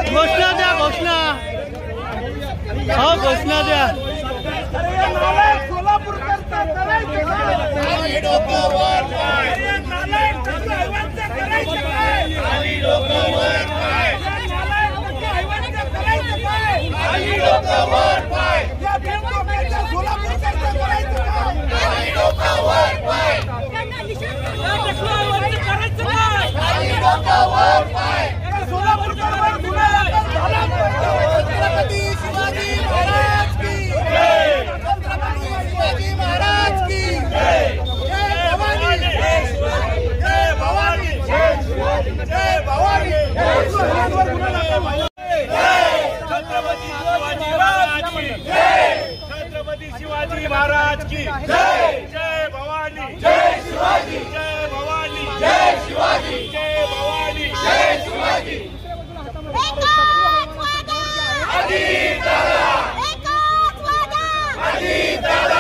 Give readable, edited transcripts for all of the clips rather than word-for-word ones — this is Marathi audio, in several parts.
घोषणा द्या, घोषणा हो, घोषणा द्या। छत्रपति शिवाजी महाराज की जय। जय भवानी, जय शिवाजी, जय भवानी, जय शिवाजी, जय भवानी, जय शिवाजी। अजीत दादा, अजीत दादा,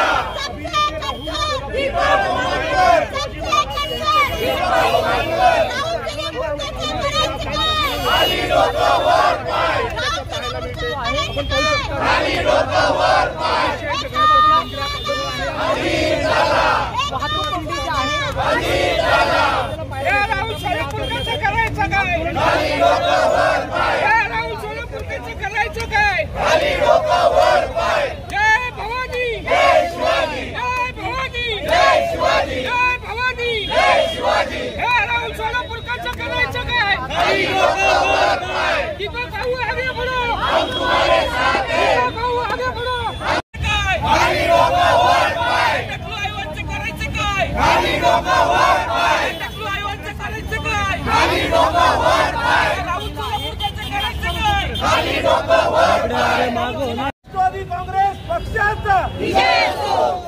राष्ट्रवादी काँग्रेस पक्षाचा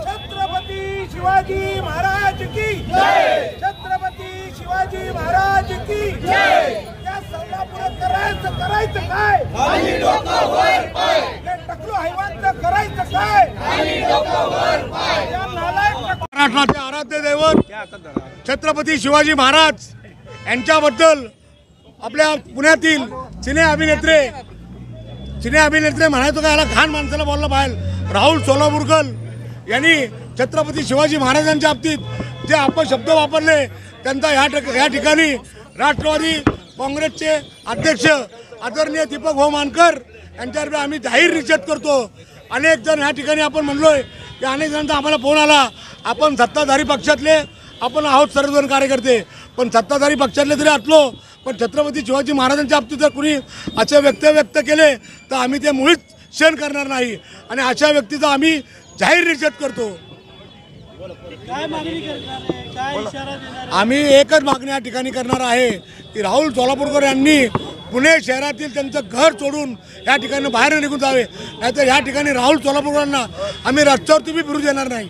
छत्रपती शिवाजी महाराज की जय। छत्रपती शिवाजी महाराज की जय। या सोलापूर करायचं काय? या टकलू हैवानचं करायचं काय? महाराष्ट्राचे आराध्य दैवत छत्रपती शिवाजी महाराज यांच्याबद्दल आपल्या पुण्यातील सिने अभिनेत्री म्हणायचो का याला घाण माणसाला बोलला पाहिजे। राहुल सोलापूरकर यांनी छत्रपती शिवाजी महाराजांच्या बाबतीत जे अपशब्द वापरले त्यांचा या ठिकाणी राष्ट्रवादी काँग्रेसचे अध्यक्ष आदरणीय दीपक भाऊ मानकर यांच्यावर आम्ही जाहीर निषेध करतो। अनेक जण या ठिकाणी आपण म्हणलोय की अनेक जणांचा आम्हाला फोन आला, आपण सत्ताधारी पक्षातले आपण आहोत सर्वजण कार्यकर्ते, पण सत्ताधारी पक्षातले जरी असलो पण छत्रपती शिवाजी महाराजांच्या बाबतीत जर कुणी असे व्यक्त केले तर आम्ही ते मुळीच सहन करणार नाही आणि अशा व्यक्तीचा आम्ही जाहीर निषेध करतो। आम्ही एकच मागणी या ठिकाणी करणार आहे की राहुल सोलापूरकर यांनी पुणे शहरातील त्यांचं घर सोडून या ठिकाणी बाहेर निघून जावे, नाहीतर या ठिकाणी राहुल सोलापूरकरांना आम्ही रस्त्यावरती बी फिरू देणार नाही।